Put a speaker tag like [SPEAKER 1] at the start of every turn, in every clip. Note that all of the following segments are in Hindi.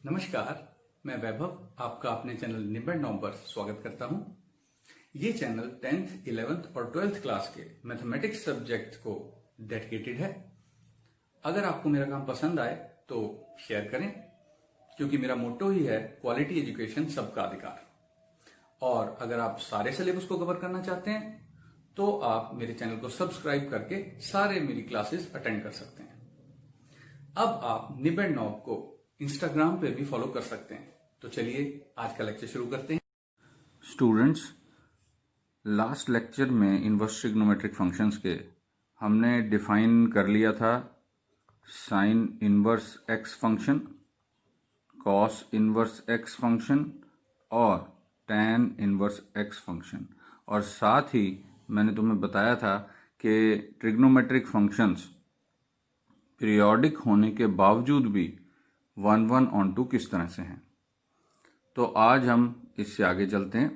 [SPEAKER 1] नमस्कार, मैं वैभव आपका अपने चैनल निबड़ 9 पर स्वागत करता हूं। ये चैनल 10th, 11th और 12th क्लास के मैथमेटिक्स सब्जेक्ट को डेडिकेटेड है। अगर आपको मेरा काम पसंद आए तो शेयर करें, क्योंकि मेरा मोटो ही है क्वालिटी एजुकेशन सबका अधिकार। और अगर आप सारे सिलेबस को कवर करना चाहते हैं तो आप मेरे चैनल को सब्सक्राइब करके सारे मेरी क्लासेस अटेंड कर सकते हैं। अब आप निबड़ 9 को इंस्टाग्राम पे भी फॉलो कर सकते हैं। तो चलिए आज का लेक्चर शुरू करते हैं। स्टूडेंट्स, लास्ट लेक्चर में इनवर्स ट्रिग्नोमेट्रिक फंक्शंस के हमने डिफाइन कर लिया था sine inverse x function, cos inverse x function और टैन इनवर्स एक्स फंक्शन। और साथ ही मैंने तुम्हें बताया था कि ट्रिग्नोमेट्रिक फंक्शंस पीरियोडिक होने के बावजूद भी 1/1 किस तरह से हैं। तो आज हम इससे आगे चलते हैं।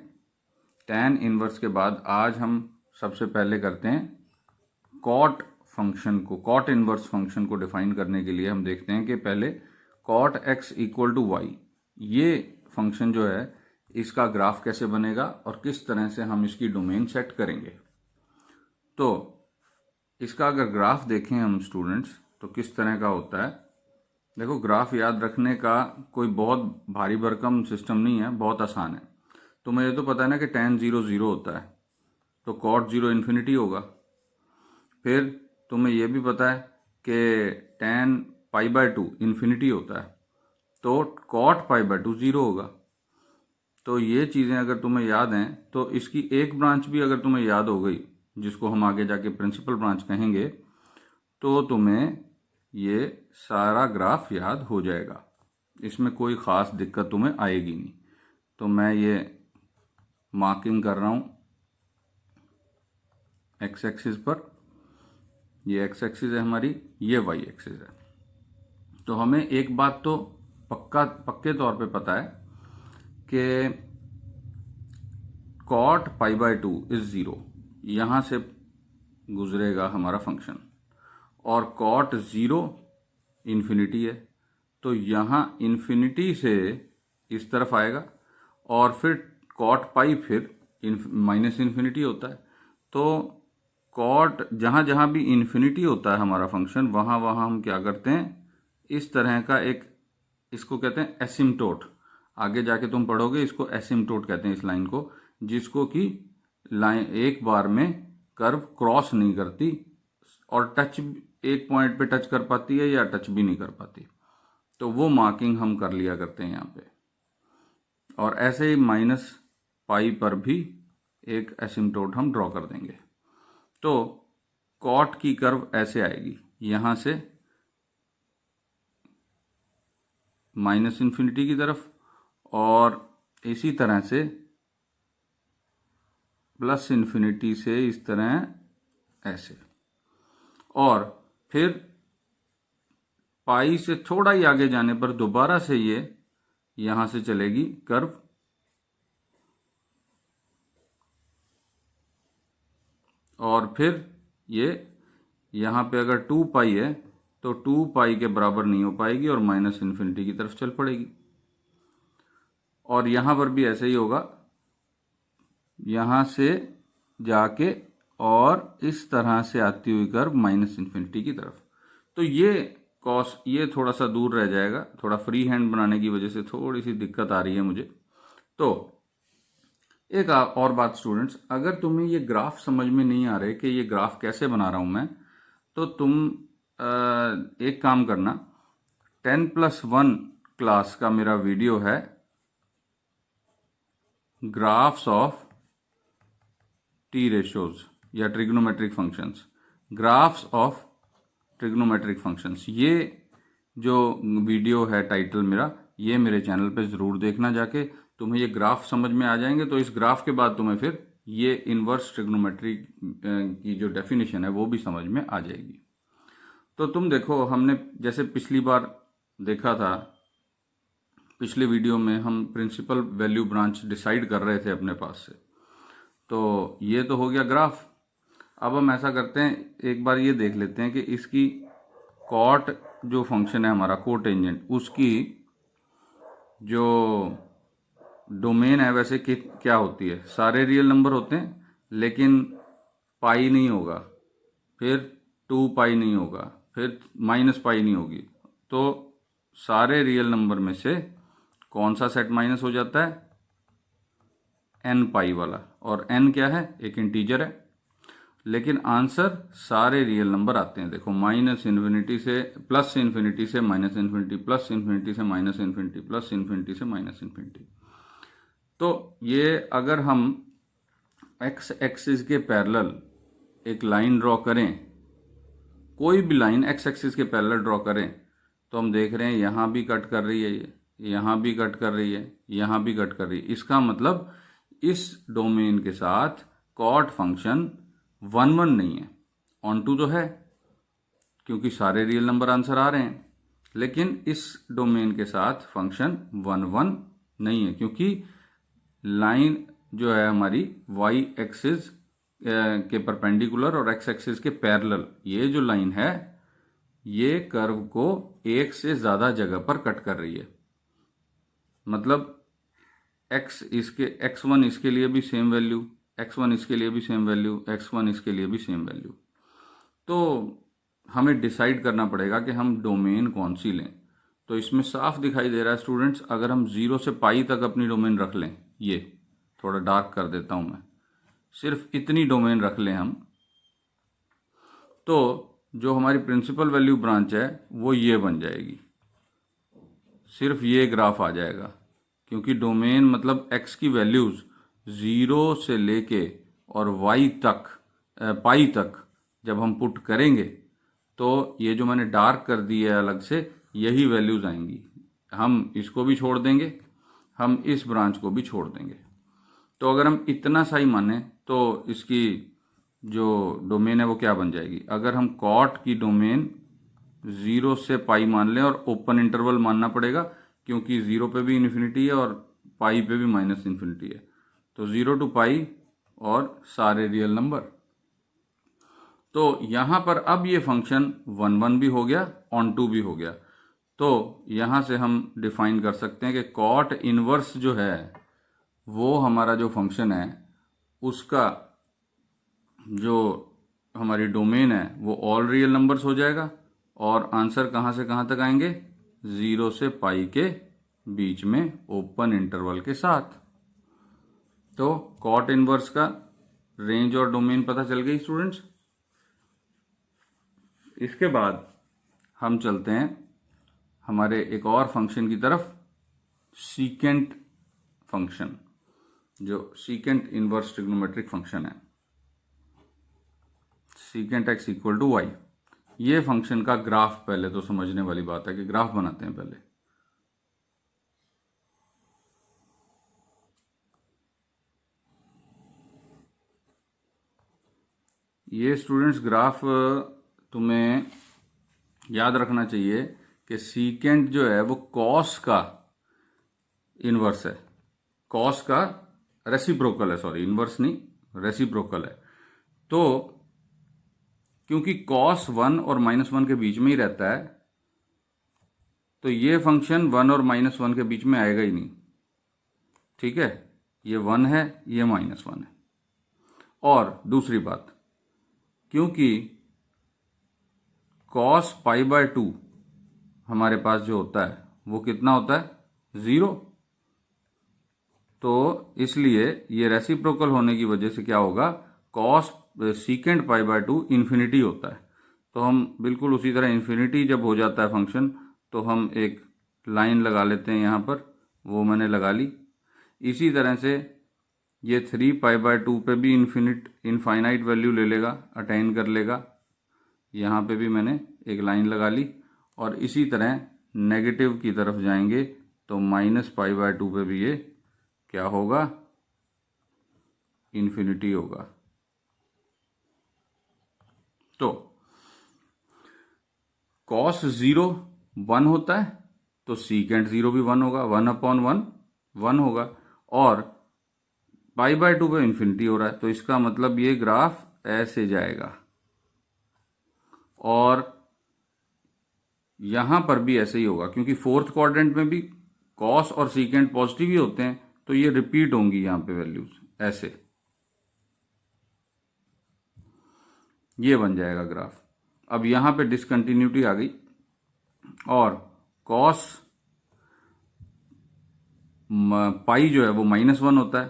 [SPEAKER 1] टैन इनवर्स के बाद आज हम सबसे पहले करते हैं कॉट फंक्शन को। कॉट इनवर्स फंक्शन को डिफाइन करने के लिए हम देखते हैं कि पहले cot x equal to y, ये फंक्शन जो है इसका ग्राफ कैसे बनेगा और किस तरह से हम इसकी डोमेन सेट करेंगे। तो इसका अगर ग्राफ देखें हम स्टूडेंट्स तो किस तरह का होता है। देखो, ग्राफ याद रखने का कोई बहुत भारी भरकम सिस्टम नहीं है, बहुत आसान है। तुम्हें ये तो पता है ना कि tan 0 0 होता है, तो cot 0 इन्फिनिटी होगा। फिर तुम्हें ये भी पता है कि tan π/2 इन्फिनिटी होता है, तो cot π/2 0 होगा। तो ये चीज़ें अगर तुम्हें याद हैं तो इसकी एक ब्रांच भी अगर तुम्हें याद हो गई, जिसको हम आगे जाके प्रिंसिपल ब्रांच कहेंगे, तो तुम्हें ये सारा ग्राफ याद हो जाएगा। इसमें कोई ख़ास दिक्कत तुम्हें आएगी नहीं। तो मैं ये मार्किंग कर रहा हूँ एक्स एक्सिस पर। ये एक्स एक्सिस है हमारी, ये वाई एक्सिस है। तो हमें एक बात तो पक्के तौर पे पता है कि cot π/2 इज 0, यहाँ से गुजरेगा हमारा फंक्शन, और cot 0 इन्फिनिटी है, तो यहाँ इन्फिनिटी से इस तरफ आएगा, और फिर cot पाई फिर माइनस इन्फिनिटी होता है। तो cot जहाँ जहाँ भी इन्फिनिटी होता है हमारा फंक्शन, वहाँ वहाँ हम क्या करते हैं, इस तरह का एक, इसको कहते हैं एसिम्टोट। आगे जाके तुम पढ़ोगे, इसको एसिम्टोट कहते हैं इस लाइन को, जिसको कि लाइन एक बार में कर्व क्रॉस नहीं करती और टच एक पॉइंट पे टच कर पाती है या टच भी नहीं कर पाती। तो वो मार्किंग हम कर लिया करते हैं यहाँ पे। और ऐसे ही -π पर भी एक एसिम्टोट हम ड्रॉ कर देंगे। तो कॉट की कर्व ऐसे आएगी, यहाँ से -इन्फिनिटी की तरफ, और इसी तरह से +इन्फिनिटी से इस तरह ऐसे, और फिर पाई से थोड़ा ही आगे जाने पर दोबारा से ये यहां से चलेगी कर्व, और फिर ये यहां पे अगर 2π है तो 2π के बराबर नहीं हो पाएगी और -इन्फिनिटी की तरफ चल पड़ेगी। और यहां पर भी ऐसे ही होगा, यहां से जाके और इस तरह से आती हुई कर्व -इन्फिनिटी की तरफ। तो ये थोड़ा सा दूर रह जाएगा, थोड़ा फ्री हैंड बनाने की वजह से थोड़ी सी दिक्कत आ रही है मुझे। तो एक और बात स्टूडेंट्स, अगर तुम्हें ये ग्राफ समझ में नहीं आ रहे कि ये ग्राफ कैसे बना रहा हूं मैं, तो तुम एक काम करना, 10+1 क्लास का मेरा वीडियो है ग्राफ्स ऑफ टी रेशियोज या trigonometric functions, graphs of trigonometric functions. ये जो वीडियो है टाइटल मेरा, ये मेरे चैनल पे ज़रूर देखना जाके, तुम्हें ये ग्राफ समझ में आ जाएंगे। तो इस ग्राफ के बाद तुम्हें फिर ये इनवर्स ट्रिग्नोमेट्रिक की जो डेफिनेशन है वो भी समझ में आ जाएगी। तो तुम देखो, हमने जैसे पिछली बार देखा था, पिछले वीडियो में हम प्रिंसिपल वैल्यू ब्रांच डिसाइड कर रहे थे अपने पास से। तो ये तो हो गया ग्राफ। अब हम ऐसा करते हैं, एक बार ये देख लेते हैं कि इसकी कॉट जो फंक्शन है हमारा कोटेंजेंट, उसकी
[SPEAKER 2] जो डोमेन है वैसे क्या होती है, सारे रियल नंबर होते हैं लेकिन पाई नहीं होगा, फिर 2 पाई नहीं होगा, फिर -पाई नहीं होगी। तो सारे रियल नंबर में से कौन सा सेट माइनस हो जाता है, n पाई वाला। और n क्या है, एक इंटीजर है। लेकिन आंसर सारे रियल नंबर आते हैं। देखो -इन्फिनिटी से प्लस इन्फिनिटी से माइनस इन्फिनिटी, प्लस इन्फिनिटी से माइनस इन्फिनिटी, प्लस इन्फिनिटी से माइनस इन्फिनिटी। तो ये अगर हम x एक्सिस के पैरेलल एक लाइन ड्रॉ करें, कोई भी लाइन x एक्सिस के पैरेलल ड्रॉ करें, तो हम देख रहे हैं यहां भी कट कर रही है, ये यहां भी कट कर रही है, यहां भी कट कर रही है। इसका मतलब इस डोमेन के साथ कॉट फंक्शन 1 1 नहीं है, ऑन टू तो है क्योंकि सारे रियल नंबर आंसर आ रहे हैं, लेकिन इस डोमेन के साथ फंक्शन 1 1 नहीं है क्योंकि लाइन जो है हमारी y एक्सिस के परपेंडिकुलर और x एक्सिस के पैरेलल, ये जो लाइन है ये कर्व को एक से ज्यादा जगह पर कट कर रही है। मतलब x1 इसके लिए भी सेम वैल्यू, x1 इसके लिए भी सेम वैल्यू, x1 इसके लिए भी सेम वैल्यू। तो हमें डिसाइड करना पड़ेगा कि हम डोमेन कौन सी लें। तो इसमें साफ दिखाई दे रहा है स्टूडेंट्स, अगर हम 0 से पाई तक अपनी डोमेन रख लें, ये थोड़ा डार्क कर देता हूं मैं, सिर्फ इतनी डोमेन रख लें हम, तो जो हमारी प्रिंसिपल वैल्यू ब्रांच है वो ये बन जाएगी, सिर्फ ये ग्राफ आ जाएगा। क्योंकि डोमेन मतलब x की वैल्यूज 0 से लेके और y तक, पाई तक जब हम पुट करेंगे तो ये जो मैंने डार्क कर दी है अलग से, यही वैल्यूज आएंगी। हम इसको भी छोड़ देंगे, हम इस ब्रांच को भी छोड़ देंगे। तो अगर हम इतना सा ही माने तो इसकी जो डोमेन है वो क्या बन जाएगी। अगर हम कॉट की डोमेन 0 से पाई मान लें, और ओपन इंटरवल मानना पड़ेगा क्योंकि 0 पे भी इन्फिनिटी है और पाई पे भी माइनस इन्फिनिटी है, तो 0 to पाई और सारे रियल नंबर। तो यहां पर अब ये फंक्शन 1 1 भी हो गया, ऑन टू भी हो गया। तो यहां से हम डिफाइन कर सकते हैं कि कॉट इनवर्स जो है वो हमारा जो फंक्शन है उसका जो हमारी डोमेन है वो ऑल रियल नंबर्स हो जाएगा। और आंसर कहां से कहां तक आएंगे, 0 से पाई के बीच में ओपन इंटरवल के साथ। तो कॉट इनवर्स का रेंज और डोमेन पता चल गई स्टूडेंट्स। इसके बाद हम चलते हैं हमारे एक और फंक्शन की तरफ, सीकेंट फंक्शन, जो सीकेंट इनवर्स ट्रिग्नोमेट्रिक फंक्शन है, secant x equal to y. ये फंक्शन का ग्राफ पहले तो समझने वाली बात है कि ग्राफ बनाते हैं पहले। ये स्टूडेंट्स ग्राफ तुम्हें याद रखना चाहिए कि सीकेंट जो है वो कॉस का इनवर्स है, कॉस का रेसिप्रोकल है, सॉरी इनवर्स नहीं, रेसिप्रोकल है। तो क्योंकि कॉस 1 और -1 के बीच में ही रहता है, तो ये फंक्शन 1 और -1 के बीच में आएगा ही नहीं। ठीक है, ये 1 है, ये -1 है। और दूसरी बात, क्योंकि cos π/2 हमारे पास जो होता है वो कितना होता है, 0। तो इसलिए ये रेसिप्रोकल होने की वजह से क्या होगा, cos सीकेंट π/2 इन्फिनिटी होता है। तो हम बिल्कुल उसी तरह इन्फिनिटी जब हो जाता है फंक्शन, तो हम एक लाइन लगा लेते हैं यहाँ पर, वो मैंने लगा ली। इसी तरह से ये 3π/2 पे भी इनफाइनाइट वैल्यू ले लेगा, अटेन कर लेगा, यहाँ पे भी मैंने एक लाइन लगा ली। और इसी तरह नेगेटिव की तरफ जाएंगे तो -π/2 पे भी ये क्या होगा, इन्फिनिटी होगा। तो cos 0 1 होता है, तो सीकेंट 0 भी 1 होगा, 1/1 1 होगा। और π/2 पे इन्फिनिटी हो रहा है, तो इसका मतलब ये ग्राफ ऐसे जाएगा, और यहां पर भी ऐसे ही होगा क्योंकि फोर्थ क्वाड्रेंट में भी कॉस और सीकेंट पॉजिटिव ही होते हैं, तो ये रिपीट होंगी यहां पे वैल्यूज, ऐसे ये बन जाएगा ग्राफ। अब यहां पे डिसकंटिन्यूटी आ गई और कॉस पाई जो है वो -1 होता है,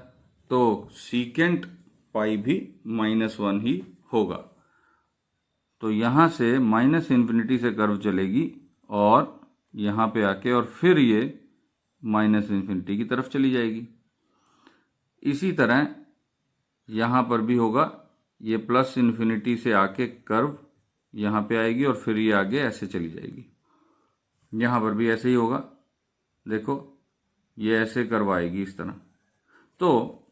[SPEAKER 2] तो सीकेंट पाई भी -1 ही होगा। तो यहां से -∞ से कर्व चलेगी और यहां पे आके और फिर ये -∞ की तरफ चली जाएगी। इसी तरह यहां पर भी होगा, ये +∞ से आके कर्व यहां पे आएगी और फिर ये आगे ऐसे चली जाएगी। यहां पर भी ऐसे ही होगा, देखो ये ऐसे कर्व आएगी इस तरह। तो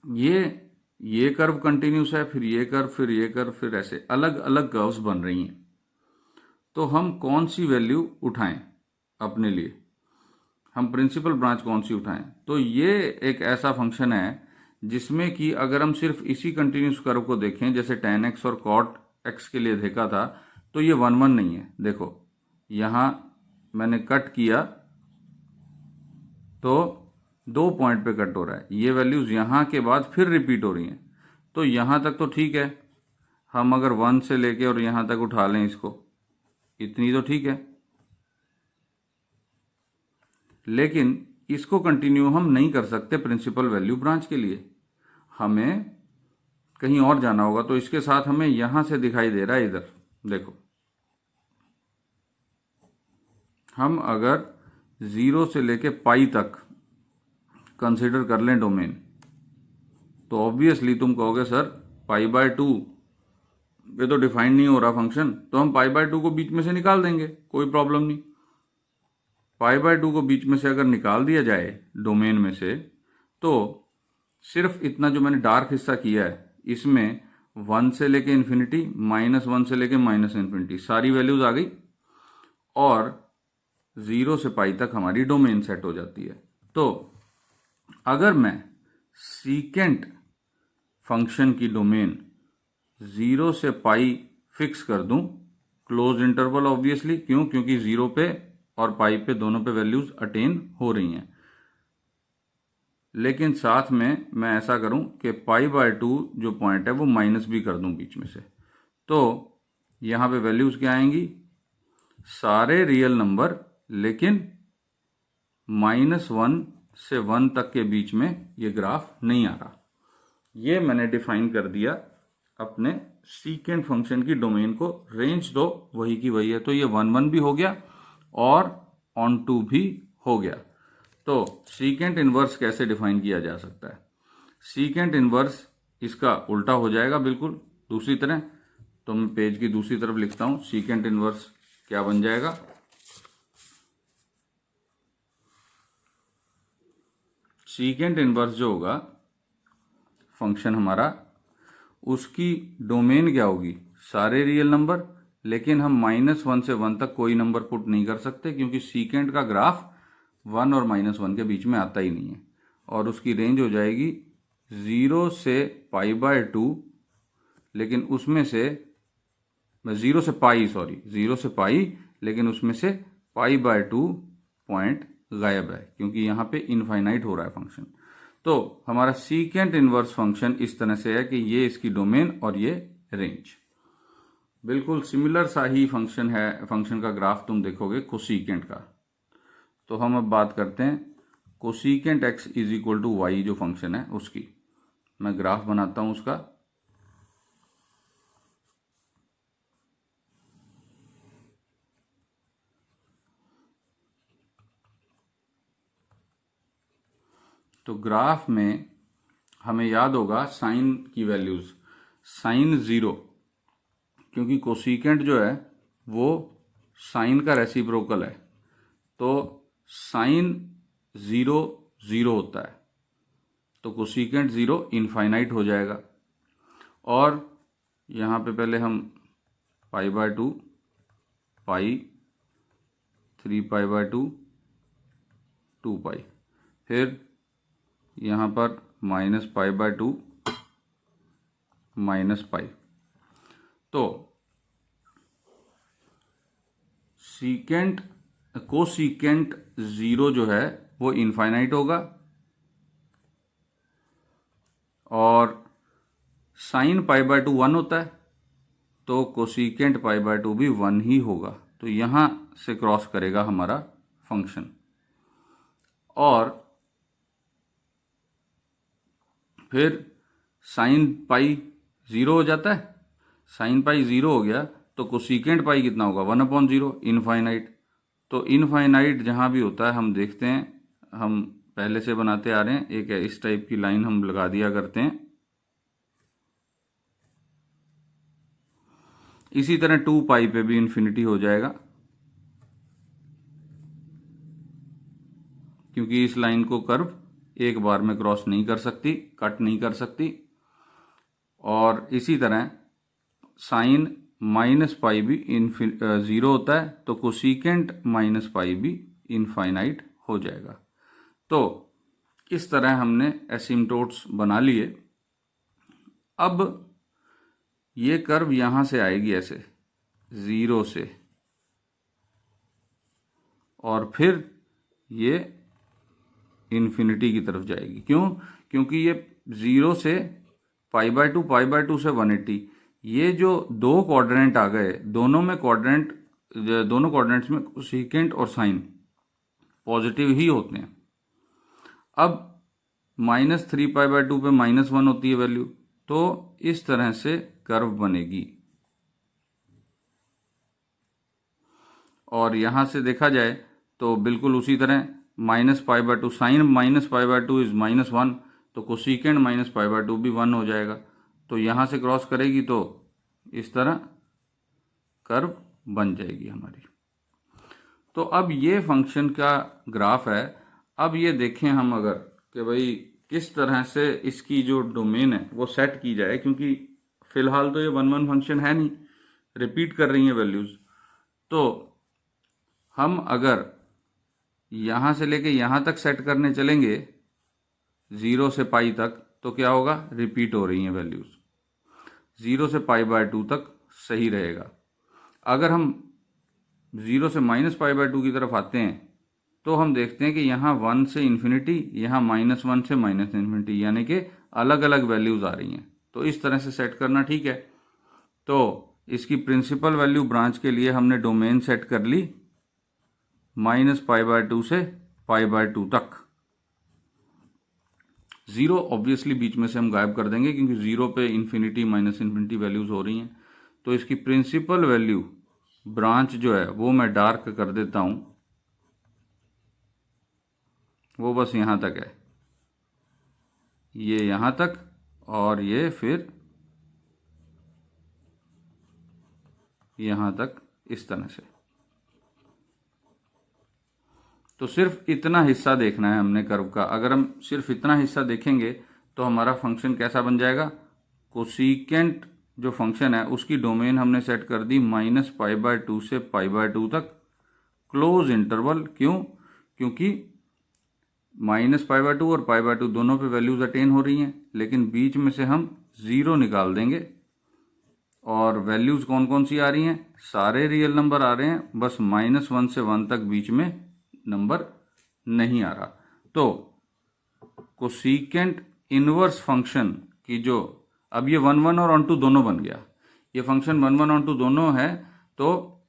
[SPEAKER 2] ये कर्व कंटिन्यूस है, फिर ये कर्व, फिर ये कर्व, फिर ऐसे अलग अलग कर्व्स बन रही हैं। तो हम कौन सी वैल्यू उठाएं अपने लिए, हम प्रिंसिपल ब्रांच कौन सी उठाएं? तो ये एक ऐसा फंक्शन है जिसमें कि अगर हम सिर्फ इसी कंटिन्यूस कर्व को देखें, जैसे tan x और cot x के लिए देखा था, तो ये 1 1 नहीं है। देखो यहां मैंने कट किया तो 2 पॉइंट पे कट हो रहा है, ये वैल्यूज यहां के बाद फिर रिपीट हो रही हैं। तो यहां तक तो ठीक है, हम अगर 1 से लेके और यहां तक उठा लें इसको, इतनी तो ठीक है, लेकिन इसको कंटिन्यू हम नहीं कर सकते प्रिंसिपल वैल्यू ब्रांच के लिए, हमें कहीं और जाना होगा। तो इसके साथ हमें यहां से दिखाई दे रहा है, इधर देखो, हम अगर 0 से लेके पाई तक कंसीडर कर लें डोमेन, तो ऑब्वियसली तुम कहोगे सर π/2 ये तो डिफाइन नहीं हो रहा फंक्शन, तो हम π/2 को बीच में से निकाल देंगे, कोई प्रॉब्लम नहीं। π/2 को बीच में से अगर निकाल दिया जाए डोमेन में से, तो सिर्फ इतना जो मैंने डार्क हिस्सा किया है, इसमें 1 से लेके इन्फिनिटी, -1 से लेके -∞ सारी वैल्यूज आ गई और 0 से पाई तक हमारी डोमेन सेट हो जाती है। तो अगर मैं सीकेंट फंक्शन की डोमेन 0 से पाई फिक्स कर दूं, क्लोज इंटरवल ऑब्वियसली, क्यों? क्योंकि 0 पे और पाई पे दोनों पे वैल्यूज अटेन हो रही हैं, लेकिन साथ में मैं ऐसा करूं कि π/2 जो पॉइंट है वो माइनस भी कर दूं बीच में से, तो यहां पे वैल्यूज क्या आएंगी? सारे रियल नंबर, लेकिन -1 से 1 तक के बीच में ये ग्राफ नहीं आ रहा। ये मैंने डिफाइन कर दिया अपने सीकेंट फंक्शन की डोमेन को, रेंज तो वही की वही है। तो ये 1 1 भी हो गया और ऑन टू भी हो गया। तो सीकेंट इनवर्स कैसे डिफाइन किया जा सकता है? सीकेंट इनवर्स इसका उल्टा हो जाएगा बिल्कुल दूसरी तरह। तो मैं पेज की दूसरी तरफ लिखता हूं, सीकेंट इनवर्स क्या बन जाएगा? सीकेंट इनवर्स जो होगा फंक्शन हमारा, उसकी डोमेन क्या होगी? सारे रियल नंबर, लेकिन हम -1 से 1 तक कोई नंबर पुट नहीं कर सकते, क्योंकि सीकेंट का ग्राफ 1 और -1 के बीच में आता ही नहीं है। और उसकी रेंज हो जाएगी 0 से π/2, लेकिन उसमें से 0 से पाई, सॉरी 0 से पाई, लेकिन उसमें से π/2 पॉइंट गायब है, क्योंकि यहां पे इनफाइनाइट हो रहा है फंक्शन। तो हमारा सीकेंट इनवर्स फंक्शन इस तरह से है कि ये इसकी डोमेन और ये रेंज। बिल्कुल सिमिलर सा ही फंक्शन है, फंक्शन का ग्राफ तुम देखोगे कोसीकेंट का। तो हम अब बात करते हैं कोसीकेंट x = y जो फंक्शन है उसकी। मैं ग्राफ बनाता हूं उसका। तो ग्राफ में हमें याद होगा साइन की वैल्यूज, साइन 0, क्योंकि कोसीकेंट जो है वो साइन का रेसिप्रोकल है, तो साइन 0 0 होता है, तो कोसीकेंट 0 इनफाइनाइट हो जाएगा। और यहाँ पे पहले हम π/2, पाई, 3π/2, 2π, फिर यहाँ पर -π/2, -π। तो सीकेंट कोसीकेंट 0 जो है वो इनफाइनाइट होगा, और साइन पाई बाय टू 1 होता है, तो कोसिकेंट पाई बाय टू भी 1 ही होगा। तो यहां से क्रॉस करेगा हमारा फंक्शन, और फिर साइन पाई 0 हो जाता है। साइन पाई 0 हो गया तो कोसिकेंट पाई कितना होगा, 1/0, इनफाइनाइट। तो इनफाइनाइट जहां भी होता है हम देखते हैं, हम पहले से बनाते आ रहे हैं, एक इस टाइप की लाइन हम लगा दिया करते हैं। इसी तरह 2 पाई पे भी इन्फिनिटी हो जाएगा, क्योंकि इस लाइन को कर्व एक बार में क्रॉस नहीं कर सकती, कट नहीं कर सकती। और इसी तरह साइन माइनस पाई भी 0 होता है, तो कोसिकेंट माइनस पाई भी इनफाइनाइट हो जाएगा। तो इस तरह हमने एसिम्टोट्स बना लिए। अब ये कर्व यहां से आएगी ऐसे 0 से, और फिर ये इन्फिनिटी की तरफ जाएगी। क्यों? क्योंकि ये 0 से पाई बाय टू से 180, ये जो दो क्वाड्रेंट आ गए, दोनों क्वाड्रेंट्स में कोसिकेंट और साइन पॉजिटिव ही होते हैं। अब -3 पाई बाय टू पे -1 होती है वैल्यू, तो इस तरह से कर्व बनेगी। और यहां से देखा जाए तो बिल्कुल उसी तरह -pi by two, sine -pi is -1, तो कोसिकेंट -पाई/2 भी 1 हो जाएगा। तो यहां से क्रॉस करेगी तो इस तरह कर्व बन जाएगी हमारी। तो अब ये फंक्शन का ग्राफ है। अब ये देखें हम अगर कि भाई किस तरह से इसकी जो डोमेन है वो सेट की जाए, क्योंकि फिलहाल तो ये 1 फंक्शन है नहीं, रिपीट कर रही हैं वैल्यूज। तो हम अगर यहां से लेके यहां तक सेट करने चलेंगे 0 से पाई तक, तो क्या होगा, रिपीट हो रही हैं वैल्यूज। 0 से पाई/2 तक सही रहेगा। अगर हम 0 से -पाई/2 की तरफ आते हैं तो हम देखते हैं कि यहाँ 1 से इन्फिनिटी, यहाँ -1 से -इन्फिनिटी, यानी कि अलग अलग वैल्यूज आ रही हैं। तो इस तरह से सेट करना ठीक है। तो इसकी प्रिंसिपल वैल्यू ब्रांच के लिए हमने डोमेन सेट कर ली -पाई/2 से पाई/2 तक। 0 ऑब्वियसली बीच में से हम गायब कर देंगे, क्योंकि 0 पे इन्फिनिटी -इन्फिनिटी वैल्यूज हो रही हैं। तो इसकी प्रिंसिपल वैल्यू ब्रांच जो है वो मैं डार्क कर देता हूं, वो बस यहां तक है, ये यहां तक, और ये फिर यहां तक, इस तरह से। तो सिर्फ इतना हिस्सा देखना है हमने कर्व का। अगर हम सिर्फ इतना हिस्सा देखेंगे तो हमारा फंक्शन कैसा बन जाएगा, कोसिकेंट जो फंक्शन है उसकी डोमेन हमने सेट कर दी -पाई/2 से पाई/2 तक, क्लोज इंटरवल। क्यों? क्योंकि -पाई/2 और पाई/2 दोनों पे वैल्यूज अटेन हो रही हैं, लेकिन बीच में से हम 0 निकाल देंगे। और वैल्यूज कौन कौन सी आ रही हैं, सारे रियल नंबर आ रहे हैं, बस -1 से 1 तक बीच में नंबर नहीं आ रहा। तो कोसिकेंट इनवर्स फंक्शन की जो, अब ये 1 और ऑन टू दोनों बन गया, ये फंक्शन 1 ऑन टू दोनों है, तो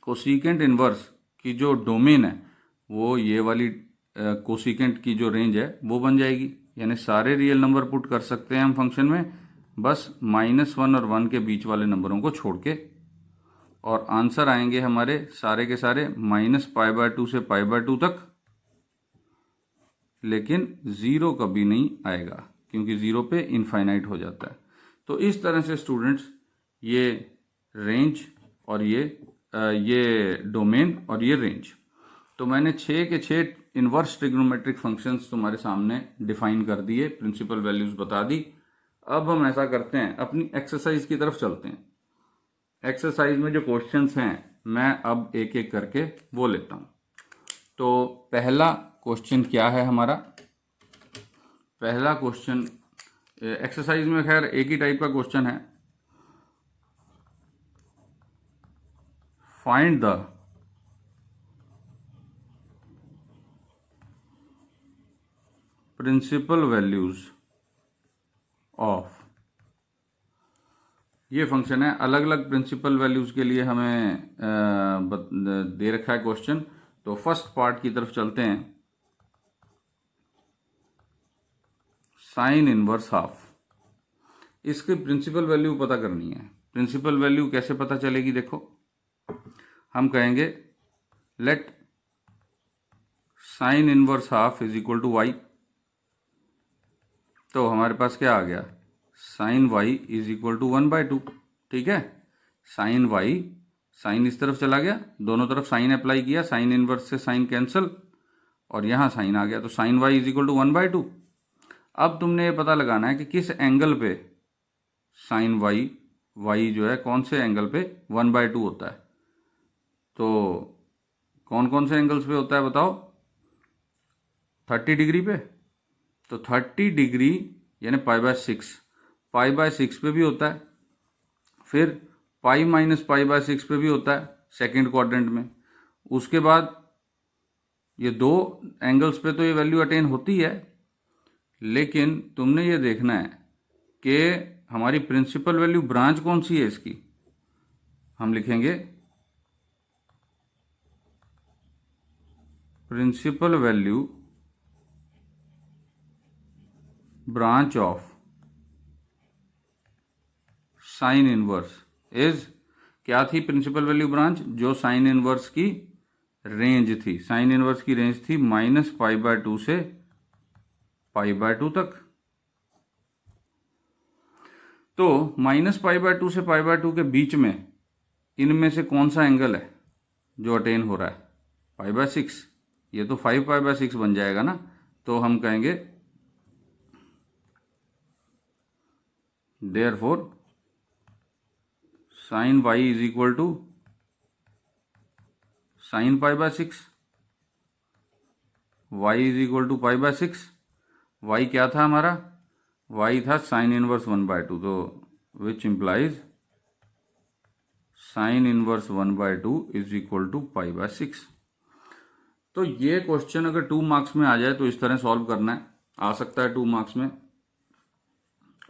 [SPEAKER 2] कोसिकेंट इनवर्स की जो डोमेन है वो ये वाली कोसिकेंट की जो रेंज है वो बन जाएगी। यानी सारे रियल नंबर पुट कर सकते हैं हम फंक्शन में, बस -1 और 1 के बीच वाले नंबरों को छोड़ के, और आंसर आएंगे हमारे सारे के सारे -पाई/2 से पाई/2 तक। लेकिन 0 कभी नहीं आएगा, क्योंकि 0 पे इनफाइनाइट हो जाता है। तो इस तरह से स्टूडेंट्स ये रेंज और ये डोमेन और ये रेंज, तो मैंने 6 के 6 इनवर्स ट्रिग्नोमेट्रिक फंक्शंस तुम्हारे सामने डिफाइन कर दिए, प्रिंसिपल वैल्यूज बता दी। अब हम ऐसा करते हैं, अपनी एक्सरसाइज की तरफ चलते हैं। एक्सरसाइज में जो क्वेश्चंस हैं मैं अब एक एक करके वो लेता हूं। तो पहला क्वेश्चन क्या है हमारा, पहला क्वेश्चन एक्सरसाइज में खैर एक ही टाइप का क्वेश्चन है, find the principal values of, ये फंक्शन है। अलग अलग प्रिंसिपल वैल्यूज के लिए हमें दे रखा है क्वेश्चन। तो फर्स्ट पार्ट की तरफ चलते हैं। साइन इनवर्स हाफ, इसकी प्रिंसिपल वैल्यू पता करनी है। प्रिंसिपल वैल्यू कैसे पता चलेगी? देखो, हम कहेंगे let sine inverse half is equal to y. तो हमारे पास क्या आ गया? Sine y is equal to 1/2। ठीक है, साइन वाई, साइन इस तरफ चला गया, दोनों तरफ साइन अप्लाई किया, साइन इनवर्स से साइन कैंसल, और यहां साइन आ गया, तो sine y is equal to 1/2। अब तुमने ये पता लगाना है कि किस एंगल पे साइन वाई, वाई जो है कौन से एंगल पे 1/2 होता है। तो कौन कौन से एंगल्स पे होता है बताओ? 30 डिग्री पे, तो 30 डिग्री यानी π/6, π/6 पे भी होता है, फिर π-π/6 पे भी होता है सेकंड क्वाड्रेंट में। उसके बाद ये दो एंगल्स पे तो ये वैल्यू अटेन होती है, लेकिन तुमने ये देखना है कि हमारी प्रिंसिपल वैल्यू ब्रांच कौन सी है इसकी। हम लिखेंगे principal value branch of sine inverse is, क्या थी प्रिंसिपल वैल्यू ब्रांच? जो साइन इनवर्स की रेंज थी, साइन इनवर्स की रेंज थी -π/2 से π/2 तक। तो -π/2 से π/2 के बीच में इनमें से कौन सा एंगल है जो अटेन हो रहा है? π/6। ये तो 5π/6 बन जाएगा ना। तो हम कहेंगे therefore sine y is equal to sine π/6, y is equal to π/6। Y क्या था हमारा? वाई था साइन इनवर्स 1/2, तो which implies sine inverse 1/2 is equal to π/6। तो ये क्वेश्चन अगर 2 मार्क्स में आ जाए तो इस तरह सॉल्व करना है, आ सकता है 2 मार्क्स में,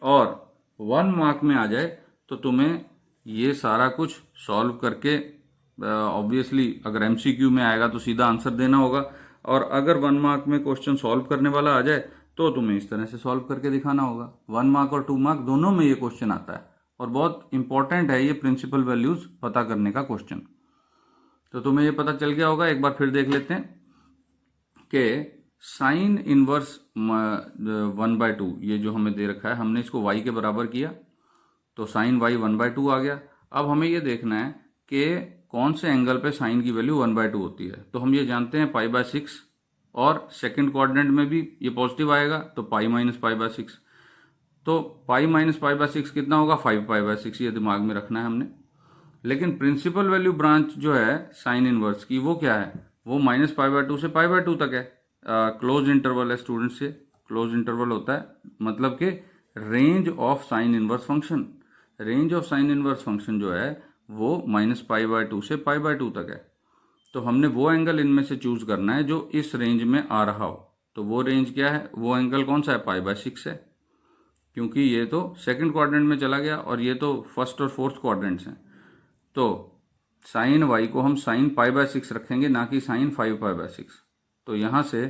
[SPEAKER 2] और 1 मार्क में आ जाए तो तुम्हें ये सारा कुछ सॉल्व करके, ऑब्वियसली अगर एमसीक्यू में आएगा तो सीधा आंसर देना होगा, और अगर 1 मार्क में क्वेश्चन सॉल्व करने वाला आ जाए तो तुम्हें इस तरह से सॉल्व करके दिखाना होगा। 1 मार्क और 2 मार्क दोनों में ये क्वेश्चन आता है, और बहुत इंपॉर्टेंट है ये प्रिंसिपल वैल्यूज पता करने का क्वेश्चन। तो तुम्हें ये पता चल गया होगा। एक बार फिर देख लेते हैं कि साइन इनवर्स 1/2, ये जो हमें दे रखा है, हमने इसको y के बराबर किया तो साइन वाई 1/2 आ गया। अब हमें ये देखना है कि कौन से एंगल पे साइन की वैल्यू 1/2 होती है। तो हम ये जानते हैं π/6, और सेकंड क्वाड्रेंट में भी ये पॉजिटिव आएगा, तो π-π/6। तो π-π/6 कितना होगा? 5π/6। ये दिमाग में रखना है हमने। लेकिन प्रिंसिपल वैल्यू ब्रांच जो है साइन इनवर्स की, वो क्या है? वो -π/2 से π/2 तक है। क्लोज इंटरवल है स्टूडेंट्स, से क्लोज इंटरवल होता है, मतलब कि range of sine inverse function, range of sine inverse function जो है वो -π/2 से π/2 तक है। तो हमने वो एंगल इनमें से चूज करना है जो इस रेंज में आ रहा हो। तो वो रेंज क्या है? वो एंगल कौन सा है? π/6 है, क्योंकि ये तो सेकंड क्वाड्रेंट में चला गया और ये तो फर्स्ट और फोर्थ क्वाड्रेंट्स हैं। तो साइन वाई को हम साइन π/6 रखेंगे, ना कि साइन 5π/6। तो यहां से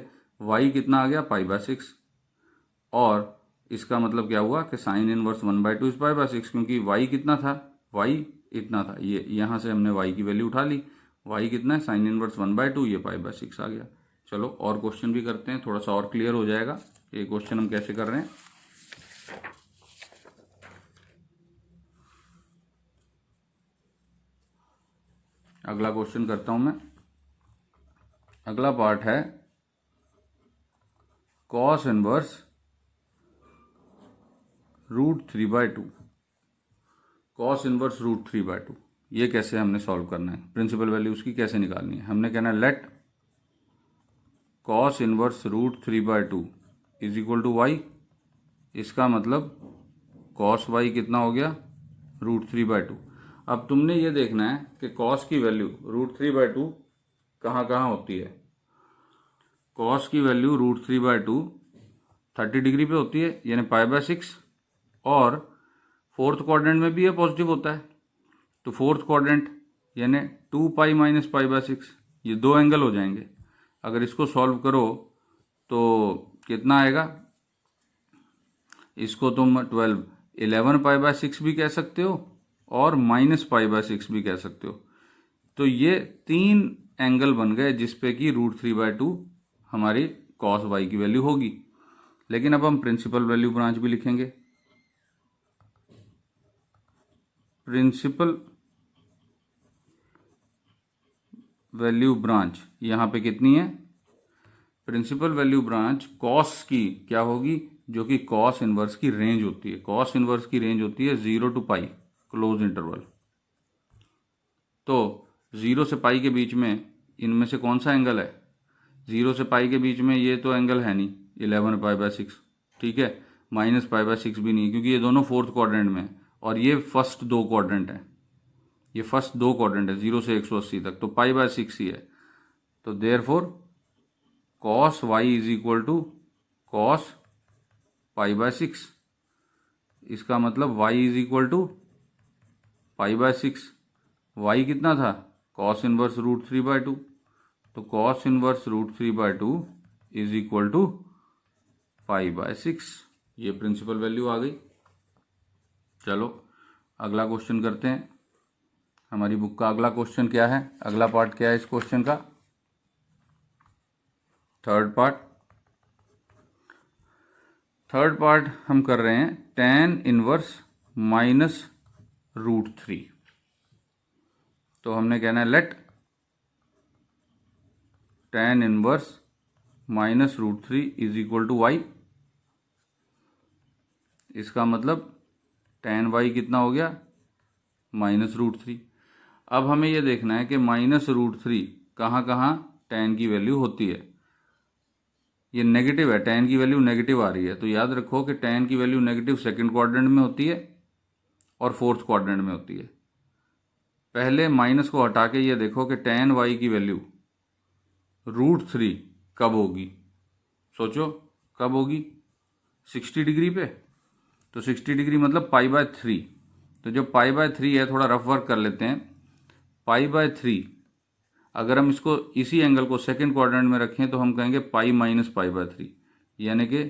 [SPEAKER 2] y कितना आ गया? π/6, और इसका मतलब क्या हुआ कि साइन इनवर्स 1/2 इज π/6, क्योंकि y कितना था? y इतना था। ये यहां से हमने y की वैल्यू उठा ली। y कितना है? साइन इनवर्स 1/2, ये π/6 आ गया। चलो और क्वेश्चन भी करते हैं, थोड़ा सा और क्लियर हो जाएगा ये क्वेश्चन हम कैसे कर रहे हैं। अगला क्वेश्चन करता हूं मैं। अगला पार्ट है कॉस इनवर्स √3/2। कॉस इनवर्स √3/2, ये कैसे हमने सॉल्व करना है? प्रिंसिपल वैल्यू उसकी कैसे निकालनी है? हमने कहना है let cos inverse √3/2 is equal to y. इसका मतलब कॉस वाई कितना हो गया? √3/2। अब तुमने ये देखना है कि कॉस की वैल्यू √3/2 कहाँ कहाँ होती है। कॉस की वैल्यू √3/2 30 डिग्री पे होती है यानी π/6, और फोर्थ क्वाड्रेंट में भी ये पॉजिटिव होता है, तो फोर्थ क्वाड्रेंट यानी 2π - π/6, ये दो एंगल हो जाएंगे। अगर इसको सॉल्व करो तो कितना आएगा, इसको तुम 11π/6 भी कह सकते हो और -π/6 भी कह सकते हो। तो ये 3 एंगल बन गए जिसपे कि √3/2 हमारी cos y की वैल्यू होगी। लेकिन अब हम प्रिंसिपल वैल्यू ब्रांच भी लिखेंगे। प्रिंसिपल वैल्यू ब्रांच यहां पे कितनी है, प्रिंसिपल वैल्यू ब्रांच कॉस की क्या होगी, जो कि कॉस इनवर्स की रेंज होती है। कॉस इनवर्स की रेंज होती है 0 to π क्लोज इंटरवल। तो 0 से π के बीच में इनमें से कौन सा एंगल है, 0 से π के बीच में ये तो एंगल है नहीं 11π/6, ठीक है, -π/6 भी नहीं, क्योंकि ये दोनों फोर्थ क्वाड्रेंट में है और ये फर्स्ट दो क्वाड्रेंट है, ये फर्स्ट दो क्वाड्रेंट है 0 से 180 तक, तो π/6 ही है। तो therefore cos y is equal to cos π/6। इसका मतलब y is equal to π/6। y कितना था, cos इनवर्स √3/2, तो cos inverse √3/2 is equal to π/6। ये प्रिंसिपल वैल्यू आ गई। चलो अगला क्वेश्चन करते हैं। हमारी बुक का अगला क्वेश्चन क्या है, अगला पार्ट क्या है इस क्वेश्चन का, थर्ड पार्ट हम कर रहे हैं tan इनवर्स -√3। तो हमने कहना है let tan inverse -√3 is equal to y। इसका मतलब tan y कितना हो गया, -√3। अब हमें यह देखना है कि -√3 कहाँ कहाँ tan की वैल्यू होती है। ये नेगेटिव है, tan की वैल्यू नेगेटिव आ रही है, तो याद रखो कि tan की वैल्यू नेगेटिव सेकंड क्वाड्रेंट में होती है और फोर्थ क्वाड्रेंट में होती है। पहले माइनस को हटा के ये देखो कि tan y की वैल्यू √3 कब होगी, सोचो कब होगी, 60 डिग्री पे। तो 60 डिग्री मतलब π/3। तो जो π/3 है, थोड़ा रफ वर्क कर लेते हैं, π/3 अगर हम इसको इसी एंगल को सेकंड क्वाड्रेंट में रखें तो हम कहेंगे π - π/3 यानी कि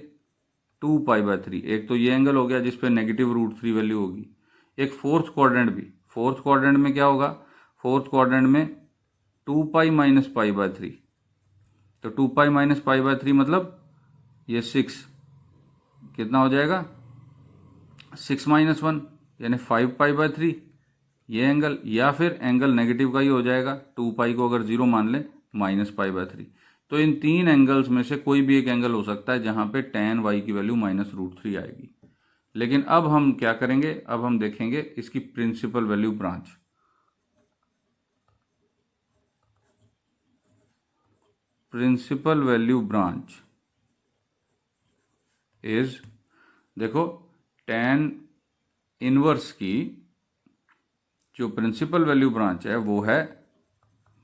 [SPEAKER 2] 2π/3। एक तो ये एंगल हो गया जिस पे नेगेटिव √3 वैल्यू होगी। एक फोर्थ क्वाड्रेंट भी, फोर्थ क्वाड्रेंट में क्या होगा, फोर्थ क्वाड्रेंट में 2π - π/3। तो 2π - π/3 मतलब ये 6 कितना हो जाएगा, 6 - 1 यानी 5π/3 ये एंगल, या फिर एंगल नेगेटिव का ही हो जाएगा, 2π को अगर 0 मान ले -π/3। तो इन तीन एंगल्स में से कोई भी एक एंगल हो सकता है जहां पे tan y की वैल्यू -√3 आएगी। लेकिन अब हम क्या करेंगे, अब हम देखेंगे इसकी principal value branch. Principal value branch is, देखो tan इनवर्स की जो प्रिंसिपल वैल्यू ब्रांच है वो है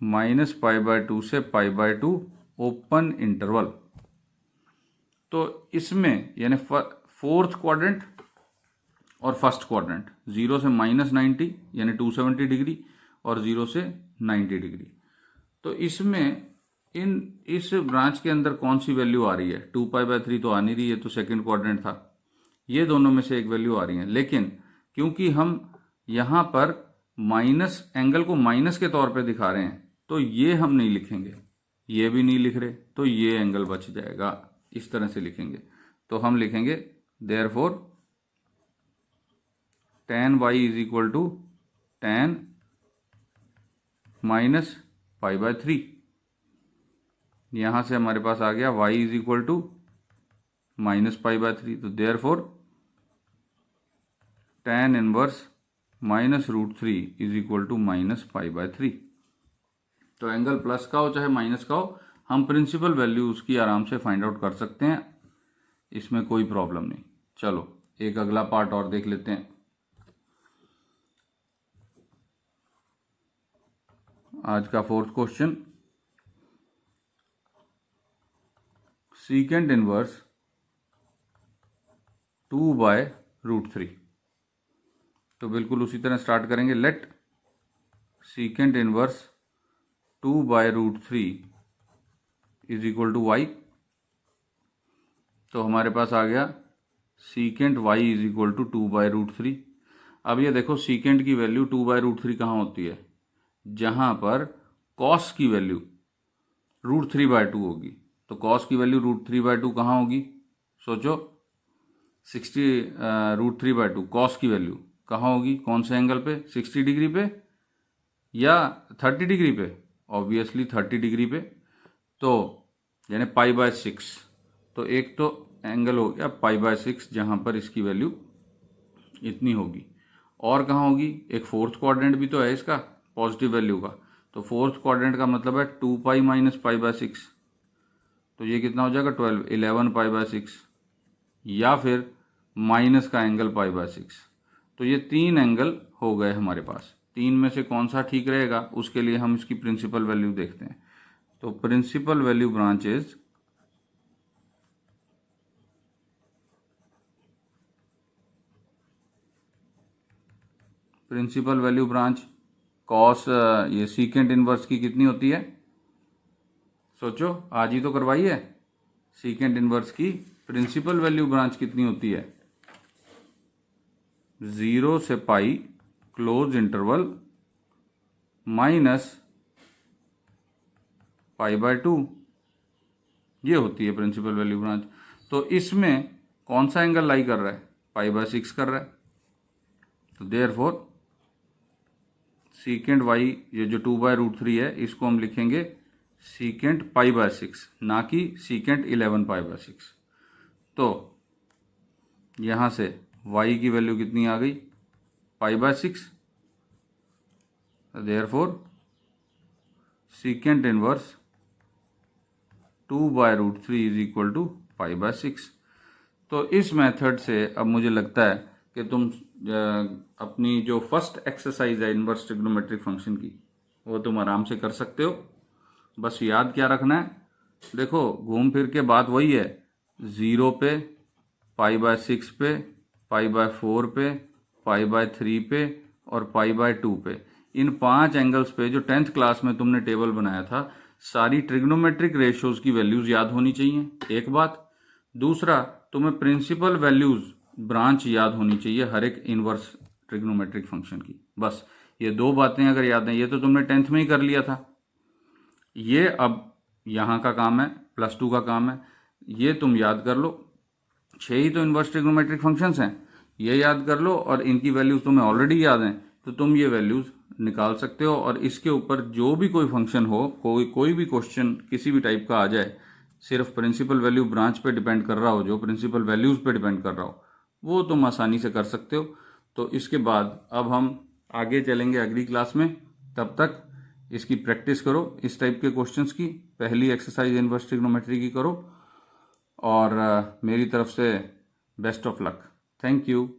[SPEAKER 2] -π/2 से π/2 ओपन इंटरवल। तो इसमें यानी फोर्थ क्वाड्रेंट और फर्स्ट क्वाड्रेंट 0 से -90 यानी 270 डिग्री और 0 से 90 डिग्री। तो इसमें इस ब्रांच के अंदर कौन सी वैल्यू आ रही है, 2π/3 तो आ नहीं रही है, तो सेकंड क्वाड्रेंट था। ये दोनों में से एक वैल्यू आ रही है, लेकिन क्योंकि हम यहां पर माइनस एंगल को माइनस के तौर पे दिखा रहे हैं तो ये हम नहीं लिखेंगे, ये भी नहीं लिख रहे, तो ये एंगल बच जाएगा, इस तरह से लिखेंगे। तो हम लिखेंगे therefore tan y is equal to tan -π/3। यहां से हमारे पास आ गया y इज इक्वल टू -π/3। तो therefore tan inverse -√3 is equal to -π/3। तो एंगल प्लस का हो चाहे माइनस का हो, हम प्रिंसिपल वैल्यू उसकी आराम से फाइंड आउट कर सकते हैं, इसमें कोई प्रॉब्लम नहीं। चलो एक अगला पार्ट और देख लेते हैं। आज का फोर्थ क्वेश्चन, सीकेंड इनवर्स 2/√3। तो बिल्कुल उसी तरह स्टार्ट करेंगे। Let secant inverse 2/√3 is equal to y। तो हमारे पास आ गया secant y is equal to 2/√3। अब ये देखो सीकेंट की वैल्यू 2/√3 कहाँ होती है? जहां पर कॉस की वैल्यू √3/2 होगी। तो कॉस की वैल्यू √3/2 कहाँ होगी? सोचो, 60 √3/2 कॉस की वैल्यू कहाँ होगी? कौन से एंगल पे? 60 डिग्री पे या 30 डिग्री पे? ऑब्वियसली 30 डिग्री पे। तो यानी π/6। तो एक तो एंगल हो गया π/6 जहां पर इसकी वैल्यू इतनी होगी। और कहाँ होगी? एक फोर्थ क्वाड्रेंट भी तो है इसका पॉजिटिव वैल्यू का। तो फोर्थ क्वाड्रेंट का मतलब है 2π माइनस π/6। तो ये कितना हो जाएगा? 11 π/6 या फिर माइनस का एंगल π/6। तो ये 3 एंगल हो गए हमारे पास। 3 में से कौन सा ठीक रहेगा उसके लिए हम इसकी प्रिंसिपल वैल्यू देखते हैं। तो principal value branch is principal value branch cos ये सीकेंट इनवर्स की कितनी होती है? सोचो, आज ही तो करवाई है। सीकेंट इनवर्स की प्रिंसिपल वैल्यू ब्रांच कितनी होती है? 0 से पाई क्लोज इंटरवल माइनस π/2, ये होती है प्रिंसिपल वैल्यू ब्रांच। तो इसमें कौन सा एंगल लाई कर रहा है? π/6 कर रहा है। तो देयरफॉर सीकेंट y ये जो 2/√3 है इसको हम लिखेंगे सीकेंट π/6, ना कि सीकेंट 11 π/6। तो यहां से y की वैल्यू कितनी आ गई? π/6। Therefore secant inverse 2/√3 is equal to π/6। तो इस मेथड से अब मुझे लगता है कि तुम अपनी जो फर्स्ट एक्सरसाइज है इनवर्स ट्रिग्नोमेट्रिक फंक्शन की वो तुम आराम से कर सकते हो। बस याद क्या रखना है? देखो घूम फिर के बात वही है, 0 पे, π/6 पे, π/4 पे, π/3 पे और π/2 पे। इन 5 एंगल्स पे जो 10th क्लास में तुमने टेबल बनाया था, सारी ट्रिग्नोमेट्रिक रेशियोज की वैल्यूज याद होनी चाहिए, एक बात। दूसरा, तुम्हें प्रिंसिपल वैल्यूज ब्रांच याद होनी चाहिए हर एक इनवर्स ट्रिग्नोमेट्रिक फंक्शन की। बस ये 2 बातें अगर याद हैं, ये तो तुमने 10th में ही कर लिया था। ये अब यहाँ का काम है, +2 का काम है। ये तुम याद कर लो। 6 ही तो इनवर्स ट्रिग्नोमेट्रिक फंक्शंस हैं, ये याद कर लो और इनकी वैल्यूज तुम्हें ऑलरेडी याद हैं। तो तुम ये वैल्यूज निकाल सकते हो और इसके ऊपर जो भी कोई फंक्शन हो, कोई भी क्वेश्चन किसी भी टाइप का आ जाए, सिर्फ प्रिंसिपल वैल्यू ब्रांच पे डिपेंड कर रहा हो, जो प्रिंसिपल वैल्यूज पे डिपेंड कर रहा हो, वो तुम आसानी से कर सकते हो। तो इसके बाद अब हम आगे चलेंगे अगली क्लास में। तब तक इसकी प्रैक्टिस करो, इस टाइप के क्वेश्चंस की। पहली एक्सरसाइज इनवर्स ट्रिग्नोमेट्री की करो और मेरी तरफ से best of luck. Thank you.